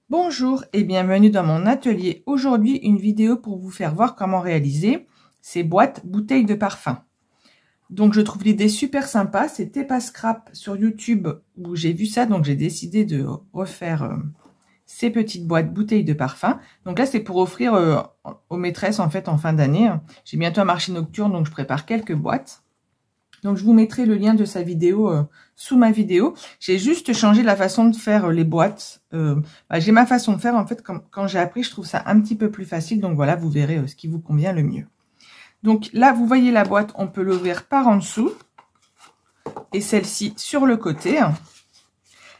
Bonjour et bienvenue dans mon atelier. Aujourd'hui, une vidéo pour vous faire voir comment réaliser ces boîtes bouteilles de parfum. Donc, je trouve l'idée super sympa. C'est Tepa Scrap sur YouTube où j'ai vu ça. Donc, j'ai décidé de refaire ces petites boîtes bouteilles de parfum. Donc là, c'est pour offrir aux maîtresses en fait en fin d'année. J'ai bientôt un marché nocturne, donc je prépare quelques boîtes. Donc, je vous mettrai le lien de sa vidéo sous ma vidéo. J'ai juste changé la façon de faire les boîtes. J'ai ma façon de faire, en fait, quand j'ai appris, je trouve ça un petit peu plus facile. Donc, voilà, vous verrez ce qui vous convient le mieux. Donc, là, vous voyez la boîte, on peut l'ouvrir par en dessous. Et celle-ci sur le côté.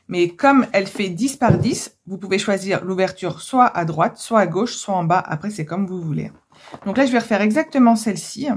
Mais comme elle fait 10 par 10, vous pouvez choisir l'ouverture soit à droite, soit à gauche, soit en bas. Après, c'est comme vous voulez. Donc là, je vais refaire exactement celle-ci.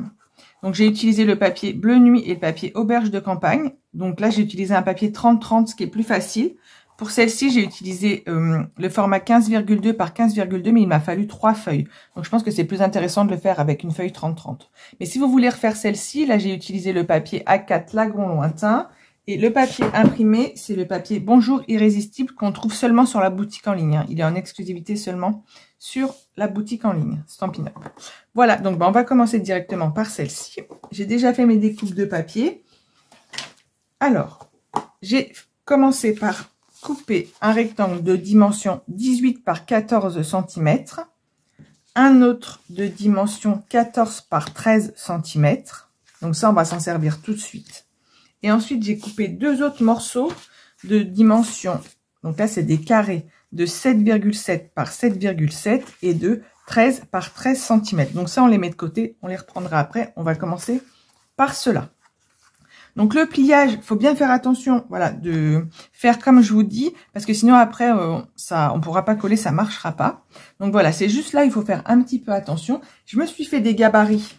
Donc, j'ai utilisé le papier bleu nuit et le papier auberge de campagne. Donc là, j'ai utilisé un papier 30-30, ce qui est plus facile. Pour celle-ci, j'ai utilisé le format 15,2 par 15,2, mais il m'a fallu 3 feuilles. Donc, je pense que c'est plus intéressant de le faire avec une feuille 30-30. Mais si vous voulez refaire celle-ci, là, j'ai utilisé le papier A4 Lagron Lointain. Et le papier imprimé, c'est le papier Bonjour Irrésistible qu'on trouve seulement sur la boutique en ligne. Il est en exclusivité seulement sur la boutique en ligne, Stampin' Up. Voilà, donc on va commencer directement par celle-ci. J'ai déjà fait mes découpes de papier. Alors, j'ai commencé par couper un rectangle de dimension 18 par 14 cm, un autre de dimension 14 par 13 cm. Donc ça, on va s'en servir tout de suite. Et ensuite, j'ai coupé deux autres morceaux de dimension, donc là, c'est des carrés de 7,7 par 7,7 et de 13 par 13 cm. Donc ça, on les met de côté, on les reprendra après. On va commencer par cela. Donc le pliage, il faut bien faire attention, voilà, de faire comme je vous dis, parce que sinon après, on ne pourra pas coller, ça ne marchera pas. Donc voilà, c'est juste là, il faut faire un petit peu attention. Je me suis fait des gabarits.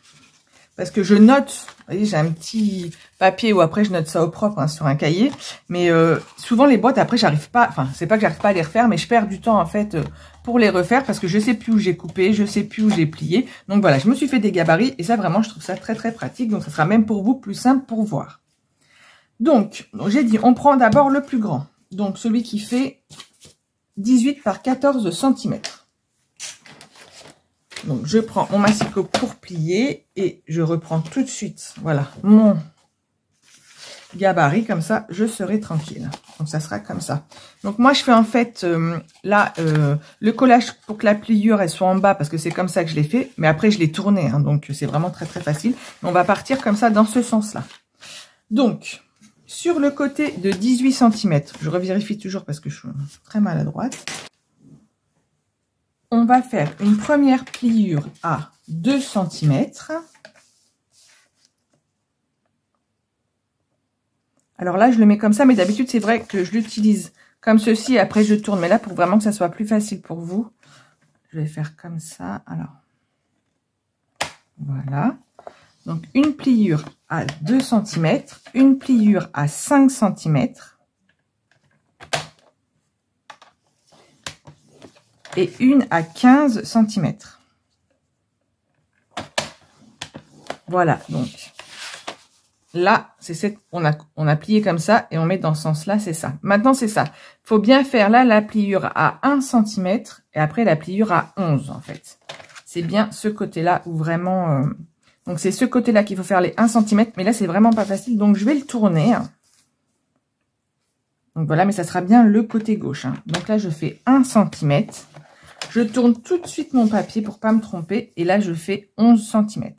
Parce que je note, vous voyez, j'ai un petit papier où après je note ça au propre hein, sur un cahier. Mais souvent les boîtes, après j'arrive pas, enfin c'est pas que j'arrive pas à les refaire, mais je perds du temps en fait pour les refaire parce que je sais plus où j'ai coupé, je sais plus où j'ai plié. Donc voilà, je me suis fait des gabarits et ça vraiment je trouve ça très très pratique. Donc ça sera même pour vous plus simple pour voir. Donc j'ai dit, on prend d'abord le plus grand. Donc celui qui fait 18 par 14 cm. Donc, je prends mon massicot pour plier et je reprends tout de suite, voilà, mon gabarit. Comme ça, je serai tranquille. Donc, ça sera comme ça. Donc, moi, je fais en fait, le collage pour que la pliure, elle soit en bas parce que c'est comme ça que je l'ai fait. Mais après, je l'ai tourné, hein, donc c'est vraiment très, très facile. On va partir comme ça, dans ce sens-là. Donc, sur le côté de 18 cm, je revérifie toujours parce que je suis très maladroite. On va faire une première pliure à 2 cm. Alors là, je le mets comme ça, mais d'habitude, c'est vrai que je l'utilise comme ceci. Et après, je tourne. Mais là, pour vraiment que ça soit plus facile pour vous, je vais faire comme ça. Alors, voilà. Donc, une pliure à 2 cm, une pliure à 5 cm. Et une à 15 cm. Voilà, donc là, c'est cette, on a plié comme ça et on met dans ce sens-là, c'est ça. Maintenant, c'est ça. Il faut bien faire là la pliure à 1 cm et après la pliure à 11 en fait. C'est bien ce côté-là où vraiment... Donc, c'est ce côté-là qu'il faut faire les 1 cm, mais là, c'est vraiment pas facile. Donc, je vais le tourner. Donc, voilà, mais ça sera bien le côté gauche. Hein. Donc, là, je fais 1 cm. Je tourne tout de suite mon papier pour pas me tromper. Et là, je fais 11 cm.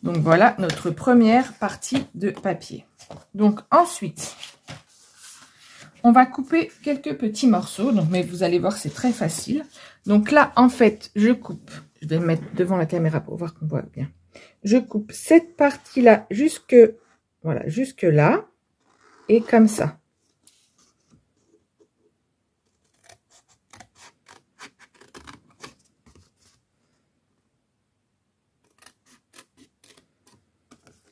Donc, voilà notre première partie de papier. Donc, ensuite, on va couper quelques petits morceaux. Donc, mais vous allez voir, c'est très facile. Donc là, en fait, je coupe. Je vais me mettre devant la caméra pour voir qu'on voit bien. Je coupe cette partie-là jusque, voilà, jusque là. Et comme ça.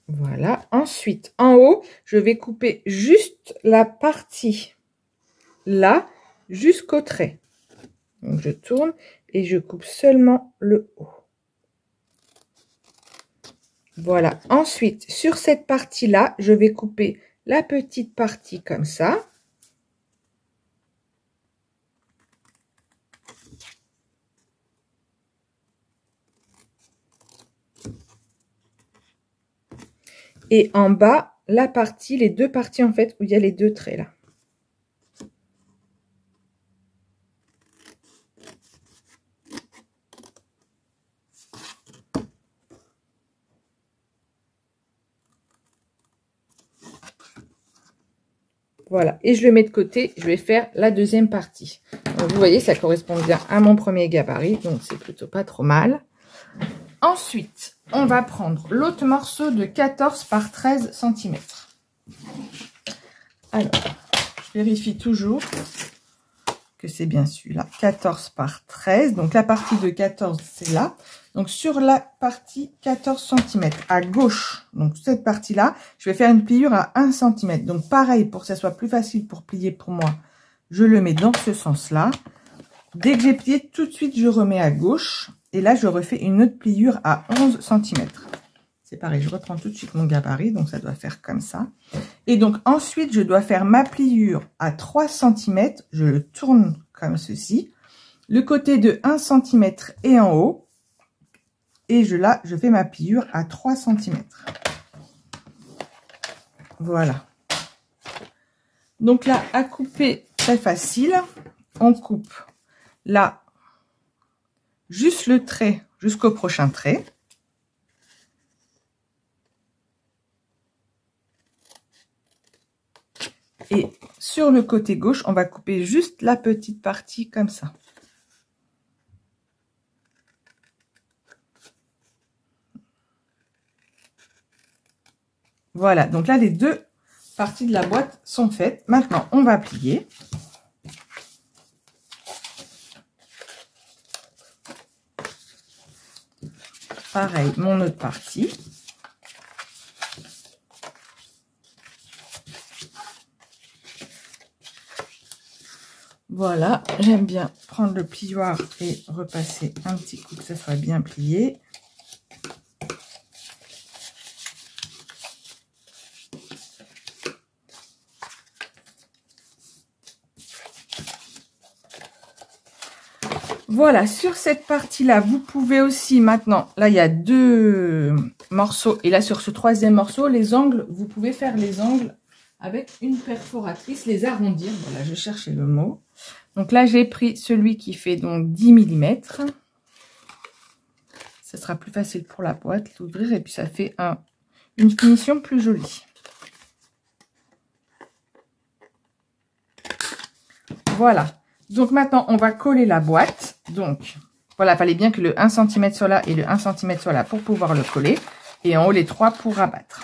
Voilà. Ensuite, en haut, je vais couper juste la partie là jusqu'au trait. Donc, je tourne et je coupe seulement le haut. Voilà. Ensuite, sur cette partie-là, je vais couper la petite partie comme ça. Et en bas, la partie, les deux parties en fait, où il y a les deux traits là. Voilà, et je le mets de côté, je vais faire la deuxième partie. Donc, vous voyez, ça correspond bien à mon premier gabarit, donc c'est plutôt pas trop mal. Ensuite, on va prendre l'autre morceau de 14 par 13 cm. Alors, je vérifie toujours que c'est bien celui-là, 14 par 13. Donc, la partie de 14, c'est là. Donc, sur la partie 14 cm à gauche, donc cette partie-là, je vais faire une pliure à 1 cm. Donc, pareil, pour que ça soit plus facile pour plier pour moi, je le mets dans ce sens-là. Dès que j'ai plié, tout de suite, je remets à gauche. Et là, je refais une autre pliure à 11 cm. C'est pareil, je reprends tout de suite mon gabarit, donc ça doit faire comme ça. Et donc, ensuite, je dois faire ma pliure à 3 cm. Je le tourne comme ceci. Le côté de 1 cm est en haut. Et là, je fais ma pliure à 3 cm. Voilà. Donc là, à couper, très facile. On coupe là, juste le trait jusqu'au prochain trait. Et sur le côté gauche, on va couper juste la petite partie comme ça. Voilà, donc là, les deux parties de la boîte sont faites. Maintenant, on va plier. Pareil, mon autre partie. Voilà, j'aime bien prendre le plioir et repasser un petit coup que ça soit bien plié. Voilà, sur cette partie-là, vous pouvez aussi maintenant, là il y a deux morceaux, et là sur ce troisième morceau, les angles, vous pouvez faire les angles avec une perforatrice, les arrondir. Voilà, je cherchais le mot. Donc là, j'ai pris celui qui fait donc 10 mm. Ça sera plus facile pour la boîte, l'ouvrir, et puis ça fait une finition plus jolie. Voilà. Donc maintenant, on va coller la boîte. Donc, voilà, il fallait bien que le 1 cm soit là et le 1 cm soit là pour pouvoir le coller. Et en haut, les 3 pour rabattre.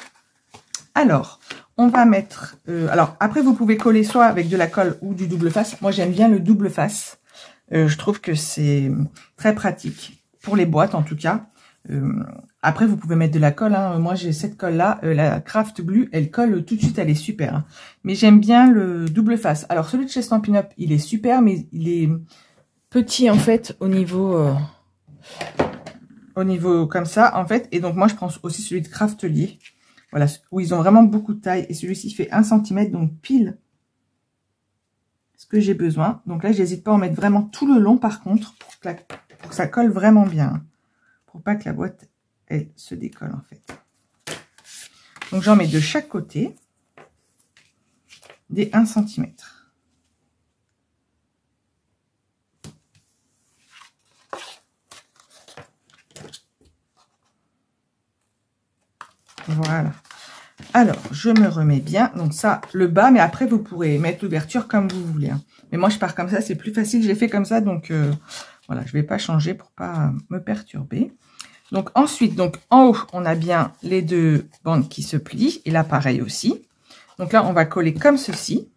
Alors, on va mettre... alors, après, vous pouvez coller soit avec de la colle ou du double face. Moi, j'aime bien le double face. Je trouve que c'est très pratique. Pour les boîtes, en tout cas. Après, vous pouvez mettre de la colle. Hein. Moi, j'ai cette colle-là. La Craft Glue, elle colle tout de suite. Elle est super. Hein. Mais j'aime bien le double face. Alors, celui de chez Stampin' Up, il est super. Mais il est petit, en fait, au niveau comme ça, en fait. Et donc, moi, je prends aussi celui de Craftelier. Voilà, où ils ont vraiment beaucoup de taille. Et celui-ci fait 1 cm, donc pile ce que j'ai besoin. Donc là, j'hésite pas à en mettre vraiment tout le long, par contre, pour que ça colle vraiment bien. Pour pas que la boîte, elle se décolle, en fait. Donc, j'en mets de chaque côté des 1 cm. Voilà. Alors, je me remets bien. Donc ça, le bas, mais après, vous pourrez mettre l'ouverture comme vous voulez. Hein. Mais moi, je pars comme ça, c'est plus facile. J'ai fait comme ça, donc voilà, je ne vais pas changer pour pas me perturber. Donc ensuite, donc en haut, on a bien les deux bandes qui se plient. Et là, pareil aussi. Donc là, on va coller comme ceci.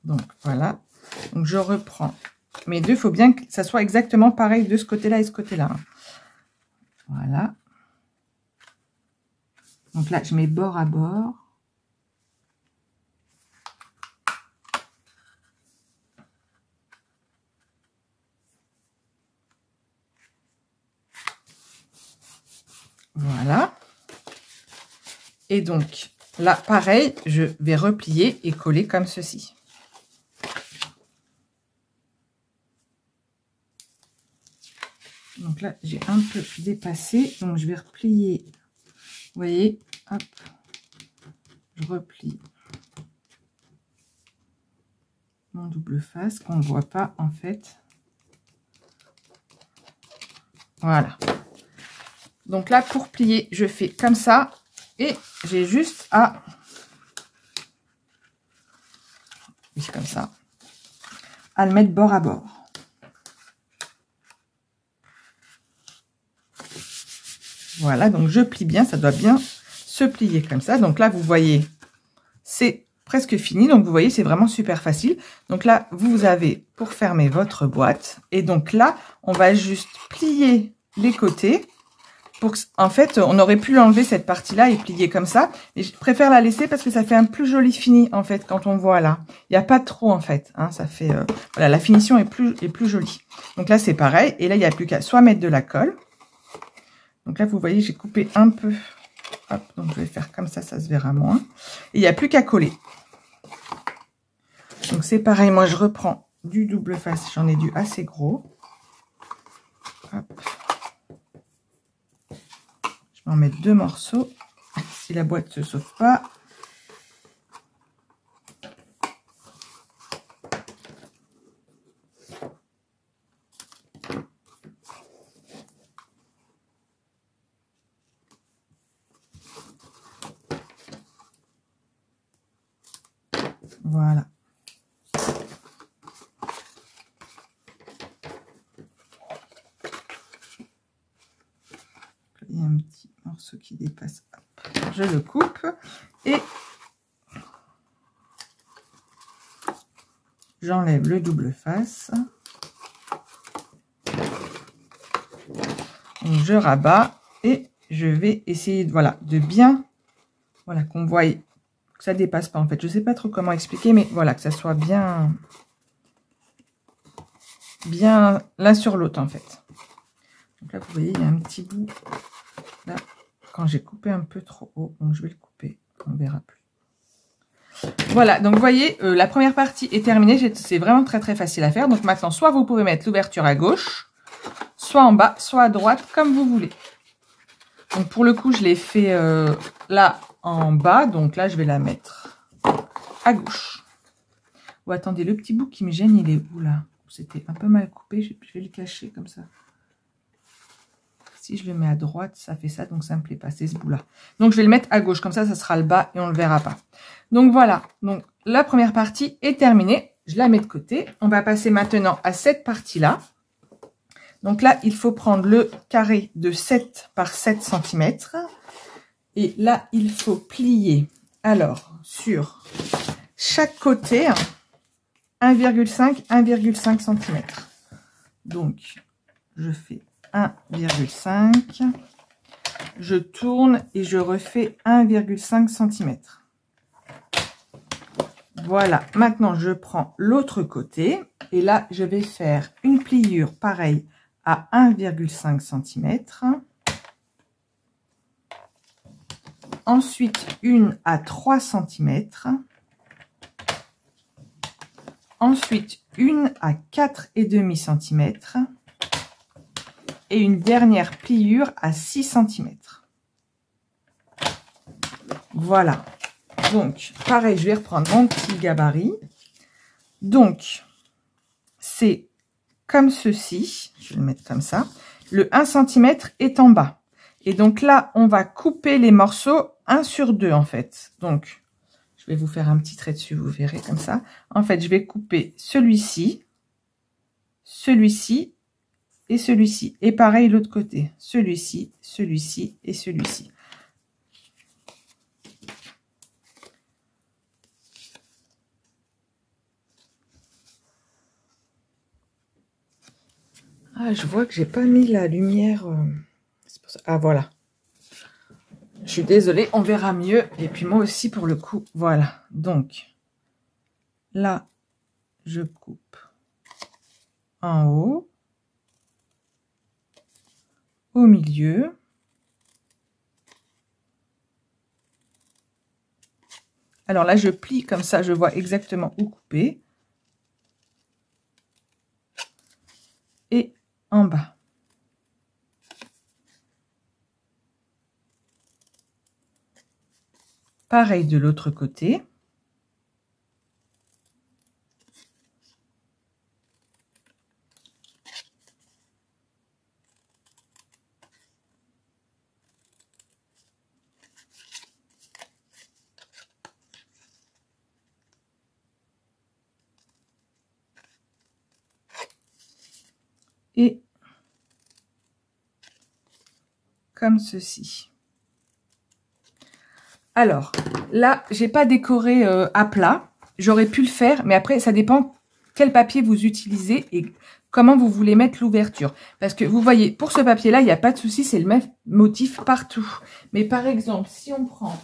Donc voilà. Donc je reprends mes deux. Il faut bien que ça soit exactement pareil de ce côté-là et ce côté-là. Voilà. Donc là, je mets bord à bord. Voilà. Et donc, là, pareil, je vais replier et coller comme ceci. Donc là, j'ai un peu dépassé. Donc, je vais replier. Vous voyez, hop, je replie mon double face qu'on ne voit pas en fait. Voilà. Donc là, pour plier, je fais comme ça. Et j'ai juste à... Oui, comme ça. À le mettre bord à bord. Voilà, donc je plie bien, ça doit bien se plier comme ça. Donc là, vous voyez, c'est presque fini. Donc vous voyez, c'est vraiment super facile. Donc là, vous avez pour fermer votre boîte. Et donc là, on va juste plier les côtés. Pour que, en fait, on aurait pu l'enlever cette partie-là et plier comme ça. Et je préfère la laisser parce que ça fait un plus joli fini, en fait, quand on voit là. Il n'y a pas trop, en fait. Hein, ça fait, voilà, la finition est plus jolie. Donc là, c'est pareil. Et là, il n'y a plus qu'à soit mettre de la colle. Donc là, vous voyez, j'ai coupé un peu. Hop, donc je vais faire comme ça se verra moins. Et il n'y a plus qu'à coller. Donc c'est pareil, moi je reprends du double face. J'en ai du assez gros. Hop. Je vais en mettre 2 morceaux. Si la boîte ne se sauve pas. Voilà. Il y a un petit morceau qui dépasse. Hop, je le coupe et j'enlève le double face. Donc je rabats et je vais essayer de, voilà, de bien, voilà, qu'on voit que ça dépasse pas en fait. Je sais pas trop comment expliquer, mais voilà, que ça soit bien l'un sur l'autre en fait. Donc là, vous voyez, il y a un petit bout là quand j'ai coupé un peu trop haut, donc je vais le couper, on verra plus. Voilà, donc vous voyez, la première partie est terminée. C'est vraiment très facile à faire. Donc maintenant, soit vous pouvez mettre l'ouverture à gauche, soit en bas, soit à droite, comme vous voulez. Donc pour le coup, je l'ai fait là en bas, donc là je vais la mettre à gauche. Oh, attendez, le petit bout qui me gêne, il est où là? C'était un peu mal coupé, je vais le cacher comme ça. Si je le mets à droite, ça fait ça, donc ça me plaît pas, c'est ce bout là. Donc je vais le mettre à gauche, comme ça sera le bas et on le verra pas. Donc voilà, donc la première partie est terminée, je la mets de côté. On va passer maintenant à cette partie là. Donc là, il faut prendre le carré de 7 par 7 cm. Et là, il faut plier, alors, sur chaque côté, 1,5 cm. Donc, je fais 1,5. Je tourne et je refais 1,5 cm. Voilà, maintenant, je prends l'autre côté. Et là, je vais faire une pliure pareille à 1,5 cm. Ensuite, une à 3 cm. Ensuite, une à 4,5 cm. Et une dernière pliure à 6 cm. Voilà. Donc, pareil, je vais reprendre mon petit gabarit. Donc, c'est comme ceci. Je vais le mettre comme ça. Le 1 cm est en bas. Et donc là, on va couper les morceaux 1 sur 2 en fait. Donc, je vais vous faire un petit trait dessus, vous verrez comme ça. En fait, je vais couper celui-ci, celui-ci et celui-ci. Et pareil l'autre côté. Celui-ci, celui-ci et celui-ci. Ah, je vois que j'ai pas mis la lumière. C'est pour ça. Ah, voilà. Je suis désolée, on verra mieux. Et puis moi aussi pour le coup. Voilà. Donc, là, je coupe en haut, au milieu. Alors là, je plie comme ça, je vois exactement où couper. Et en bas. Pareil de l'autre côté. Et comme ceci. Alors, là, j'ai pas décoré à plat. J'aurais pu le faire, mais après, ça dépend quel papier vous utilisez et comment vous voulez mettre l'ouverture. Parce que vous voyez, pour ce papier-là, il n'y a pas de souci, c'est le même motif partout. Mais par exemple, si on prend,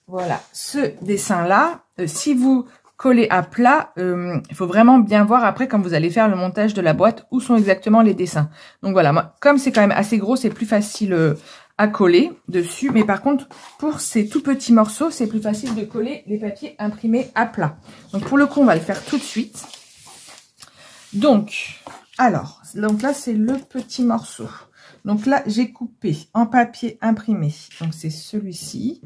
voilà, ce dessin-là, si vous collez à plat, il faut vraiment bien voir après quand vous allez faire le montage de la boîte où sont exactement les dessins. Donc voilà, moi, comme c'est quand même assez gros, c'est plus facile à coller dessus. Mais par contre, pour ces tout petits morceaux, c'est plus facile de coller les papiers imprimés à plat. Donc pour le coup, on va le faire tout de suite. Donc là, c'est le petit morceau. Donc là, j'ai coupé en papier imprimé. Donc c'est celui-ci.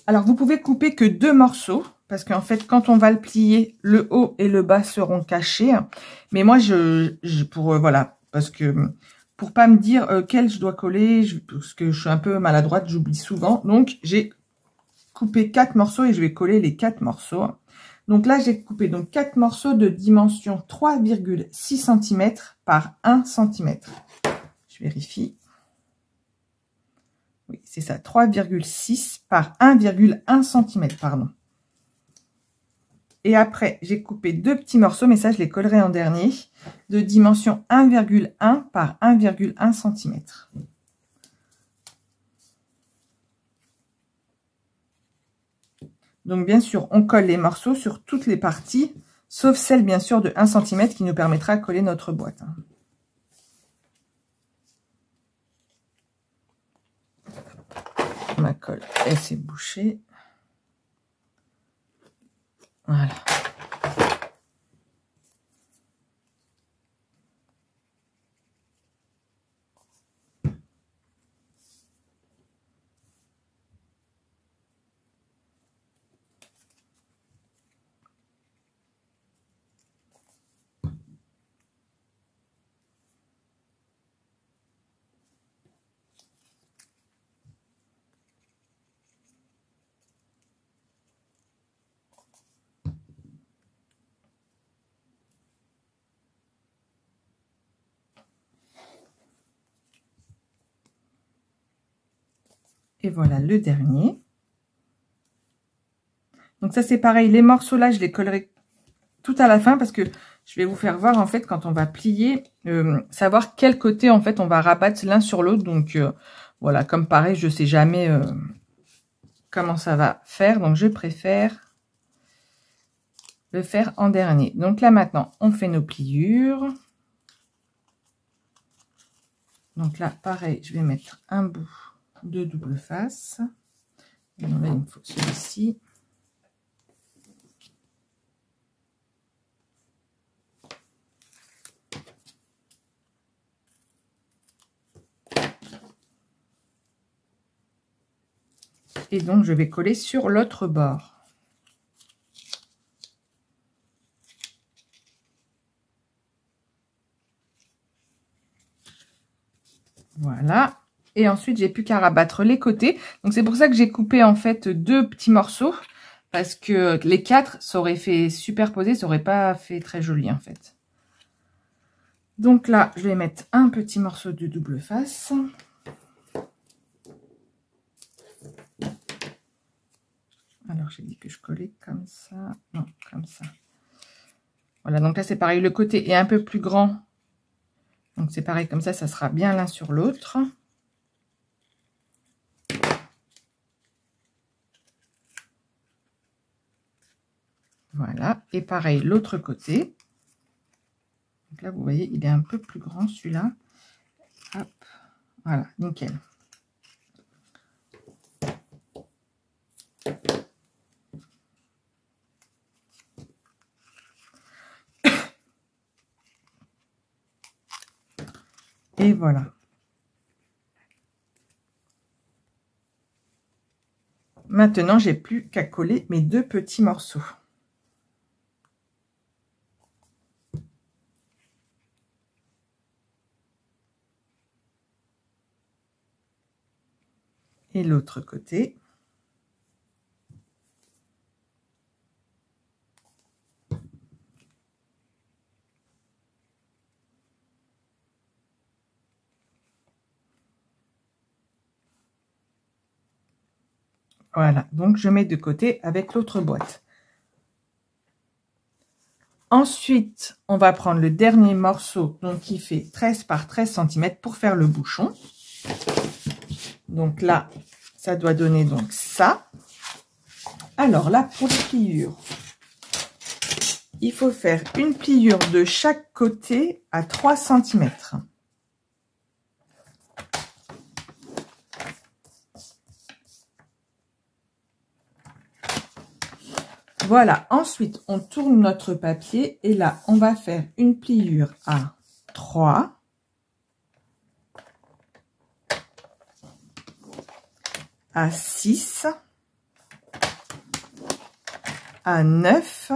Alors, vous pouvez couper que 2 morceaux. Parce qu'en fait, quand on va le plier, le haut et le bas seront cachés. Mais moi, voilà, parce que pour pas me dire quel je dois coller, parce que je suis un peu maladroite, j'oublie souvent. Donc, j'ai coupé 4 morceaux et je vais coller les 4 morceaux. Donc là, j'ai coupé donc 4 morceaux de dimension 3,6 cm par 1 cm. Je vérifie. Oui, c'est ça, 3,6 par 1,1 cm, pardon. Et après, j'ai coupé 2 petits morceaux, mais ça, je les collerai en dernier, de dimension 1,1 par 1,1 cm. Donc, bien sûr, on colle les morceaux sur toutes les parties, sauf celle, bien sûr, de 1 cm qui nous permettra de coller notre boîte. Ma colle, elle s'est bouchée. Voilà. Et voilà le dernier. Donc ça c'est pareil, les morceaux là je les collerai tout à la fin parce que je vais vous faire voir en fait quand on va plier, savoir quel côté en fait on va rabattre l'un sur l'autre. Donc voilà, comme pareil, je sais jamais comment ça va faire, donc je préfère le faire en dernier. Donc là maintenant on fait nos pliures. Donc là pareil, je vais mettre un bout de double face. Donc là il me faut celui-ci. Et donc, je vais coller sur l'autre bord. Voilà. Et ensuite, j'ai plus qu'à rabattre les côtés. Donc, c'est pour ça que j'ai coupé, en fait, 2 petits morceaux. Parce que les 4, ça aurait fait superposer, ça aurait pas fait très joli, en fait. Donc là, je vais mettre un petit morceau de double face. Alors, j'ai dit que je collais comme ça. Non, comme ça. Voilà, donc là, c'est pareil. Le côté est un peu plus grand. Donc, c'est pareil, comme ça sera bien l'un sur l'autre. Voilà. Et pareil, l'autre côté. Donc là, vous voyez, il est un peu plus grand, celui-là. Hop. Voilà, nickel. Et voilà. Maintenant, j'ai plus qu'à coller mes 2 petits morceaux. Et l'autre côté. Voilà, donc je mets de côté avec l'autre boîte. Ensuite, on va prendre le dernier morceau, donc qui fait 13 par 13 cm pour faire le bouchon. Donc là, ça doit donner donc ça. Alors là, pour les pliures, il faut faire une pliure de chaque côté à 3 cm. Voilà, ensuite on tourne notre papier et là on va faire une pliure à 3, à 6, à 9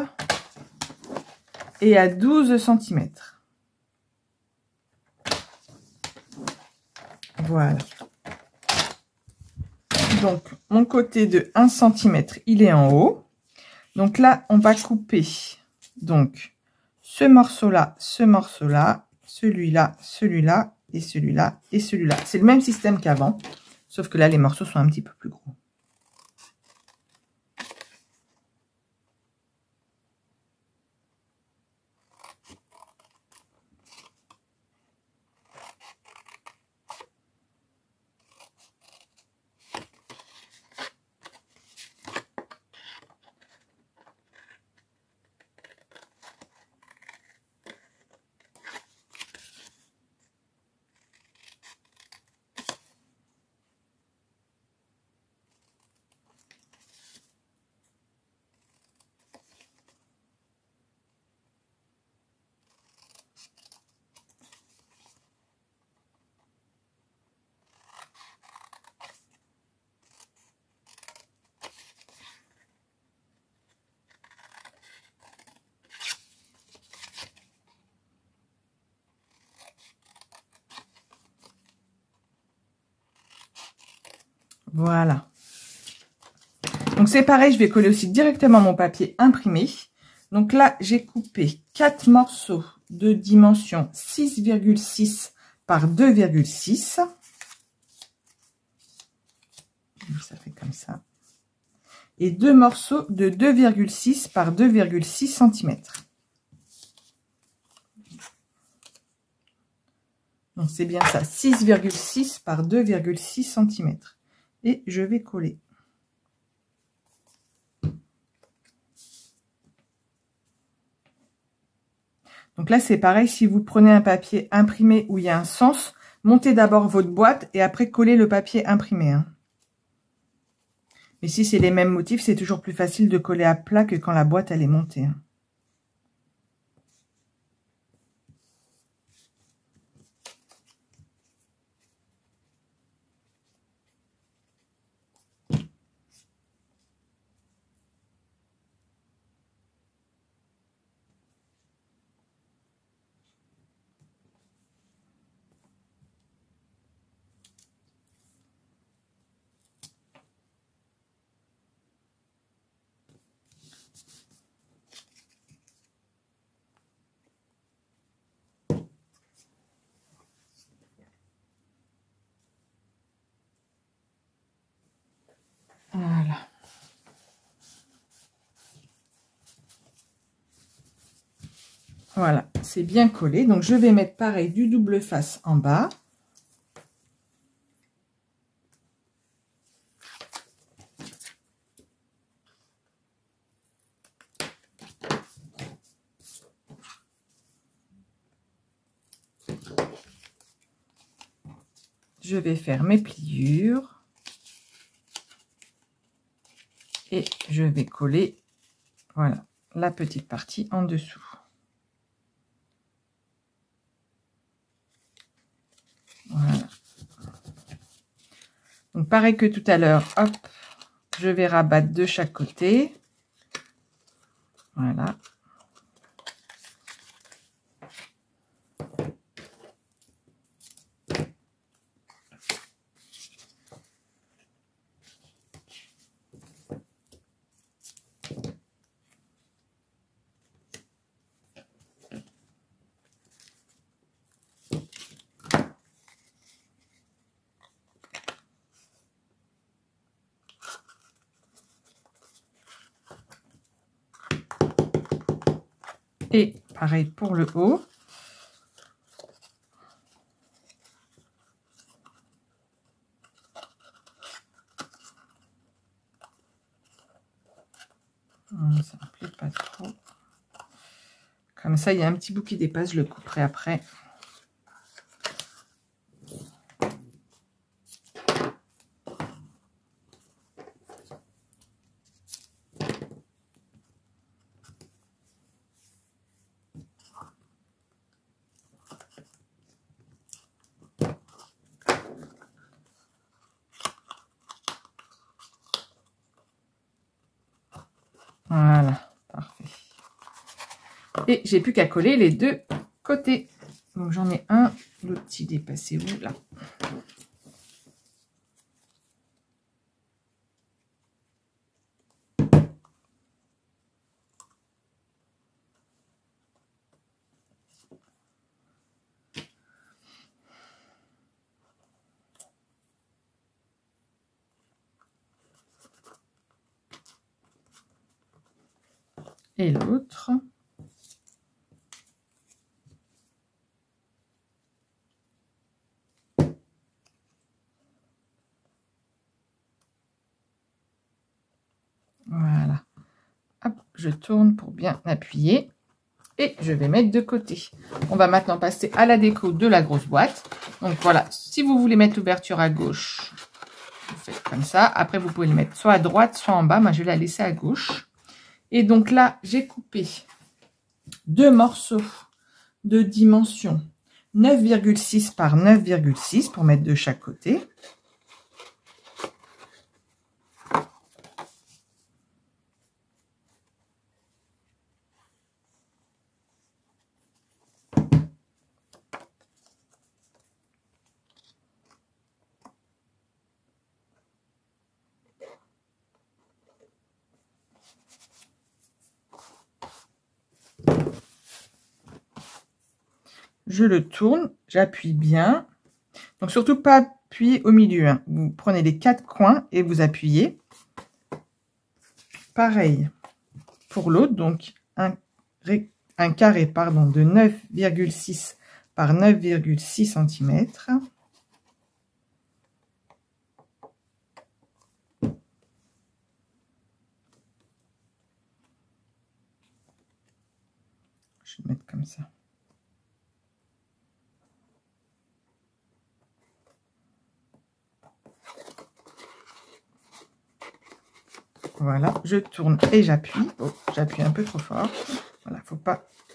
et à 12 cm. Voilà. Donc mon côté de 1 cm, il est en haut. Donc là, on va couper donc ce morceau-là, celui-là, celui-là et celui-là et celui-là. C'est le même système qu'avant, sauf que là, les morceaux sont un petit peu plus gros. Voilà. Donc c'est pareil, je vais coller aussi directement mon papier imprimé. Donc là, j'ai coupé 4 morceaux de dimension 6,6 par 2,6. Ça fait comme ça. Et 2 morceaux de 2,6 par 2,6 cm. Donc c'est bien ça, 6,6 par 2,6 cm. Et je vais coller. Donc là, c'est pareil, si vous prenez un papier imprimé où il y a un sens, montez d'abord votre boîte et après collez le papier imprimé. Hein. Mais si c'est les mêmes motifs, c'est toujours plus facile de coller à plat que quand la boîte elle est montée. Hein. Voilà. Voilà, c'est bien collé. Donc, je vais mettre pareil du double face en bas. Je vais faire mes pliures. Et je vais coller, voilà, la petite partie en dessous. Voilà. Donc, pareil que tout à l'heure, hop, je vais rabattre de chaque côté. Voilà. Et pareil pour le haut. Ça me plaît pas trop. Comme ça, il y a un petit bout qui dépasse, je le couperai après. Voilà, parfait. Et j'ai plus qu'à coller les deux côtés. Donc j'en ai un, l'autre il est passé où là? Et l'autre. Voilà. Hop, je tourne pour bien appuyer. Et je vais mettre de côté. On va maintenant passer à la déco de la grosse boîte. Donc voilà, si vous voulez mettre l'ouverture à gauche, vous faites comme ça. Après, vous pouvez le mettre soit à droite, soit en bas. Moi, je vais la laisser à gauche. Et donc là, j'ai coupé deux morceaux de dimension 9,6 par 9,6 pour mettre de chaque côté. Je le tourne, j'appuie bien. Donc surtout pas appuyer au milieu, hein. Vous prenez les quatre coins et vous appuyez. Pareil pour l'autre, donc un carré pardon, de 9,6 par 9,6 cm. Je vais mettre comme ça. Voilà, je tourne et j'appuie. Oh, j'appuie un peu trop fort.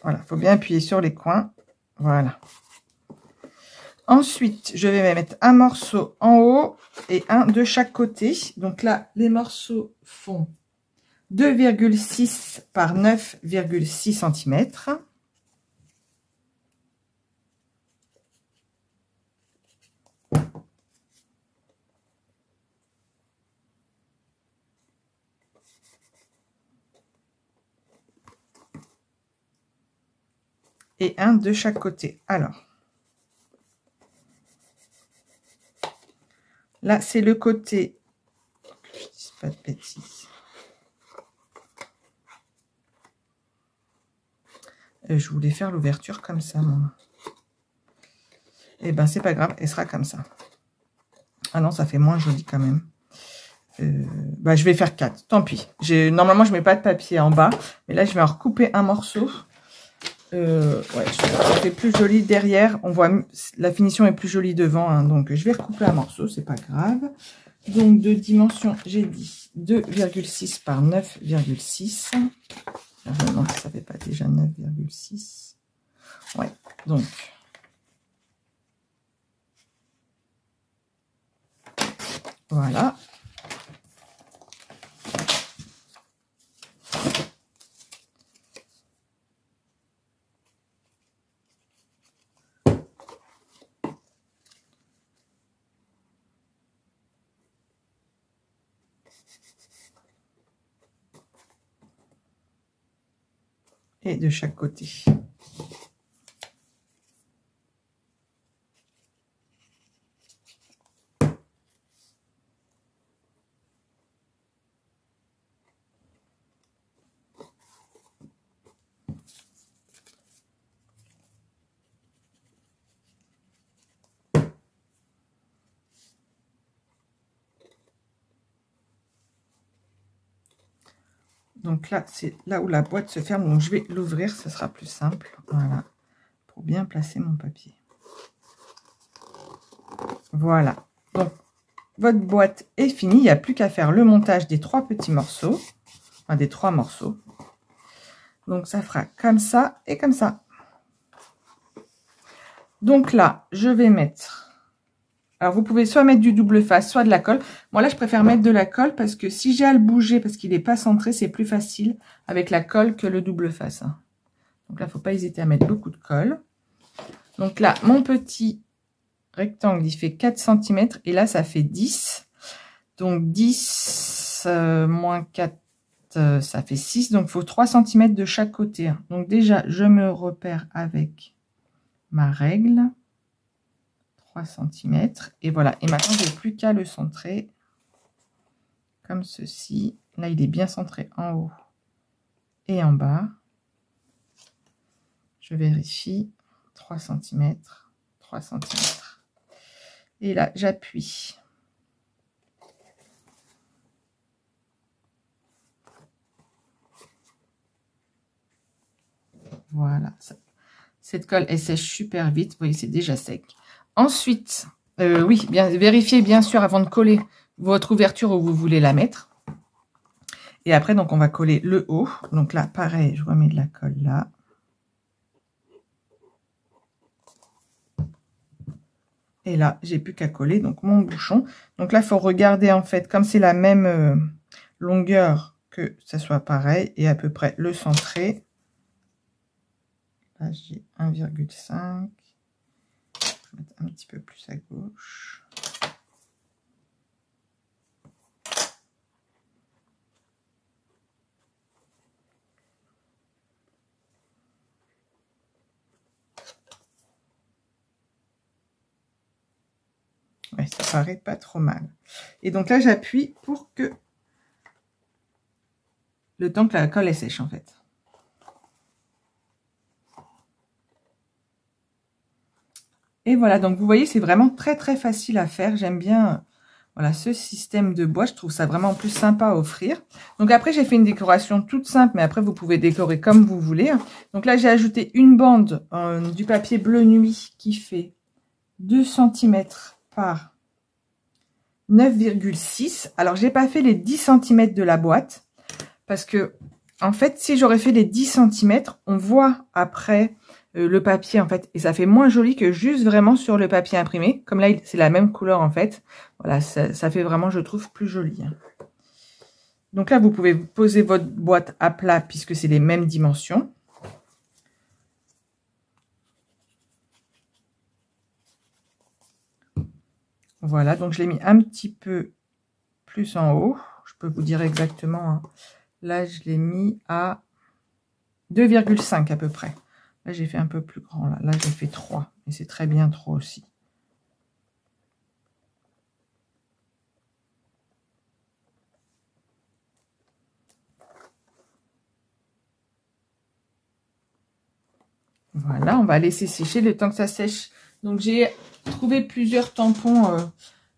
Voilà, faut bien appuyer sur les coins. Voilà. Ensuite, je vais mettre un morceau en haut et un de chaque côté. Donc là, les morceaux font 2,6 par 9,6 cm. Et un de chaque côté. Alors, là, c'est le côté, je ne dis pas de bêtises. Je voulais faire l'ouverture comme ça, moi. Eh ben, c'est pas grave, elle sera comme ça. Ah non, ça fait moins joli quand même. Je vais faire 4, tant pis. Normalement, je mets pas de papier en bas, mais là, je vais en recouper un morceau. Ouais, ça fait plus joli derrière. On voit, la finition est plus jolie devant, hein, donc je vais recouper un morceau, c'est pas grave. Donc, de dimension, j'ai dit 2,6 par 9,6. Je me demande si ça fait pas déjà 9,6. Ouais, donc... Voilà. et de chaque côté. Donc là, c'est là où la boîte se ferme. Donc je vais l'ouvrir, ce sera plus simple. Voilà, pour bien placer mon papier. Voilà. Donc votre boîte est finie. Il n'y a plus qu'à faire le montage des 3 petits morceaux. Enfin, des 3 morceaux. Donc ça fera comme ça et comme ça. Donc là, je vais mettre... Alors, vous pouvez soit mettre du double face, soit de la colle. Moi, là, je préfère mettre de la colle parce que si j'ai à le bouger, parce qu'il n'est pas centré, c'est plus facile avec la colle que le double face. Donc là, il ne faut pas hésiter à mettre beaucoup de colle. Donc là, mon petit rectangle, il fait 4 cm. Et là, ça fait 10. Donc, 10 moins 4, ça fait 6. Donc, il faut 3 cm de chaque côté. Donc, déjà, je me repère avec ma règle. 3 cm et voilà, et maintenant j'ai plus qu'à le centrer comme ceci. Là il est bien centré en haut et en bas. Je vérifie. 3 cm, 3 cm, et là j'appuie. Voilà, cette colle elle sèche super vite, vous voyez c'est déjà sec. Ensuite, oui, bien vérifiez bien sûr avant de coller votre ouverture où vous voulez la mettre. Et après, donc, on va coller le haut. Donc là, pareil, je remets de la colle là. Et là, j'ai plus qu'à coller donc mon bouchon. Donc là, il faut regarder en fait, comme c'est la même longueur, que ça soit pareil et à peu près le centrer. Là, j'ai 1,5. Je vais mettre un petit peu plus à gauche. Ouais, ça paraît pas trop mal. Et donc là, j'appuie pour que le temps que la colle est sèche en fait. Et voilà, donc vous voyez, c'est vraiment très très facile à faire. J'aime bien voilà, ce système de bois. Je trouve ça vraiment plus sympa à offrir. Donc après, j'ai fait une décoration toute simple, mais après, vous pouvez décorer comme vous voulez. Donc là, j'ai ajouté une bande du papier bleu nuit qui fait 2 cm par 9,6. Alors, j'ai pas fait les 10 cm de la boîte parce que, en fait, si j'aurais fait les 10 cm, on voit après le papier en fait, et ça fait moins joli que juste vraiment sur le papier imprimé. Comme là, c'est la même couleur en fait. Voilà, ça fait vraiment, je trouve, plus joli. Donc là, vous pouvez poser votre boîte à plat puisque c'est les mêmes dimensions. Voilà, donc je l'ai mis un petit peu plus en haut. Je peux vous dire exactement. Hein. Là, je l'ai mis à 2,5 à peu près. Là, j'ai fait un peu plus grand. Là j'ai fait 3. Et c'est très bien 3 aussi. Voilà, on va laisser sécher le temps que ça sèche. Donc, j'ai trouvé plusieurs tampons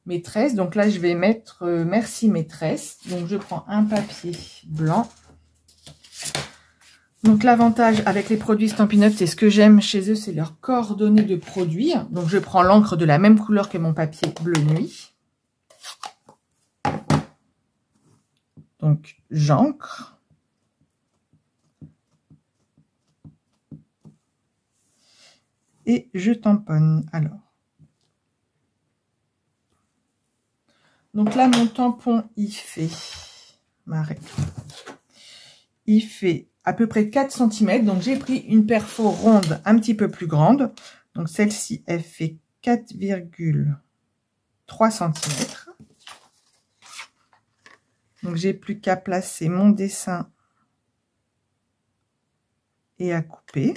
maîtresse. Donc là, je vais mettre Merci maîtresse. Donc, je prends un papier blanc. Donc, l'avantage avec les produits Stampin' Up, c'est ce que j'aime chez eux, c'est leurs coordonnées de produits. Donc, je prends l'encre de la même couleur que mon papier bleu nuit. Donc, j'encre. Et je tamponne. Alors. Donc là, mon tampon, il fait... Il fait à peu près 4 cm. Donc, j'ai pris une perfo ronde un petit peu plus grande. Donc, celle-ci, elle fait 4,3 cm. Donc, j'ai plus qu'à placer mon dessin et à couper.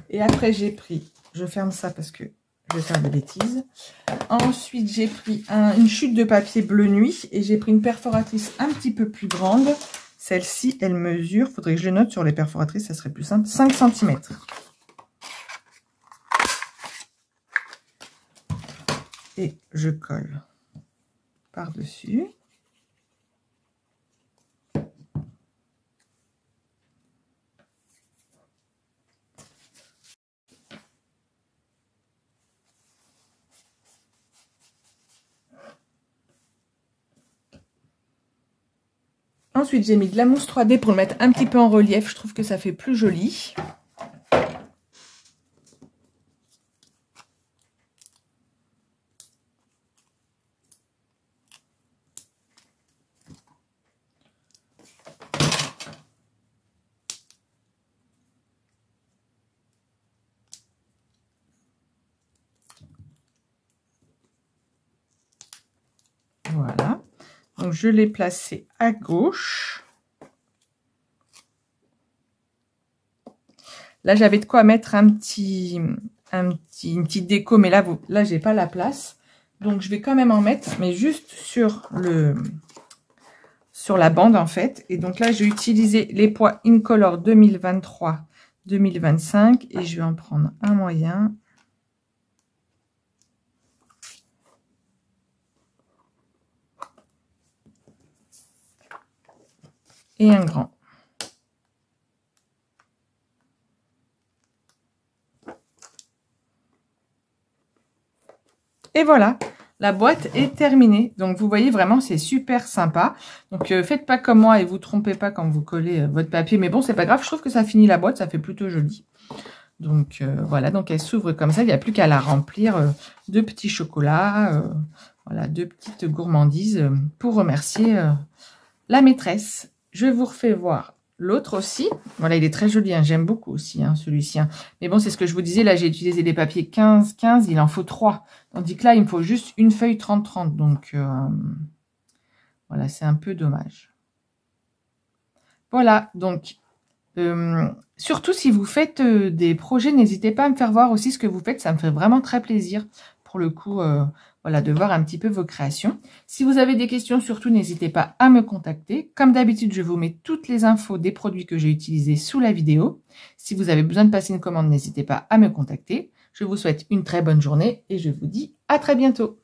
Et après, j'ai pris, je ferme ça parce que je vais faire des bêtises. Ensuite, j'ai pris une chute de papier bleu nuit et j'ai pris une perforatrice un petit peu plus grande. Celle-ci, elle mesure, faudrait que je le note sur les perforatrices, ça serait plus simple, 5 cm. Et je colle par-dessus. Ensuite, j'ai mis de la mousse 3D pour le mettre un petit peu en relief. Je trouve que ça fait plus joli. Voilà. Donc, je l'ai placé à gauche. Là, j'avais de quoi mettre une petite déco, mais là, j'ai pas la place. Donc, je vais quand même en mettre, mais juste sur la bande, en fait. Et donc là, j'ai utilisé les poids Incolor 2023-2025 et je vais en prendre un moyen. Et un grand. Et voilà, la boîte est terminée. Donc, vous voyez, vraiment, c'est super sympa. Donc, faites pas comme moi et vous trompez pas quand vous collez votre papier. Mais bon, c'est pas grave, je trouve que ça finit la boîte, ça fait plutôt joli. Donc, voilà, donc elle s'ouvre comme ça. Il n'y a plus qu'à la remplir de petits chocolats, voilà, de petites gourmandises pour remercier la maîtresse. Je vous refais voir l'autre aussi. Voilà, il est très joli, hein. J'aime beaucoup aussi celui-ci. Mais bon, c'est ce que je vous disais. Là, j'ai utilisé des papiers 15-15. Il en faut 3. Tandis que là, il me faut juste une feuille 30-30. Donc, voilà, c'est un peu dommage. Voilà, donc, surtout si vous faites des projets, n'hésitez pas à me faire voir aussi ce que vous faites. Ça me fait vraiment très plaisir, pour le coup, voilà, de voir un petit peu vos créations. Si vous avez des questions, surtout, n'hésitez pas à me contacter. Comme d'habitude, je vous mets toutes les infos des produits que j'ai utilisés sous la vidéo. Si vous avez besoin de passer une commande, n'hésitez pas à me contacter. Je vous souhaite une très bonne journée et je vous dis à très bientôt.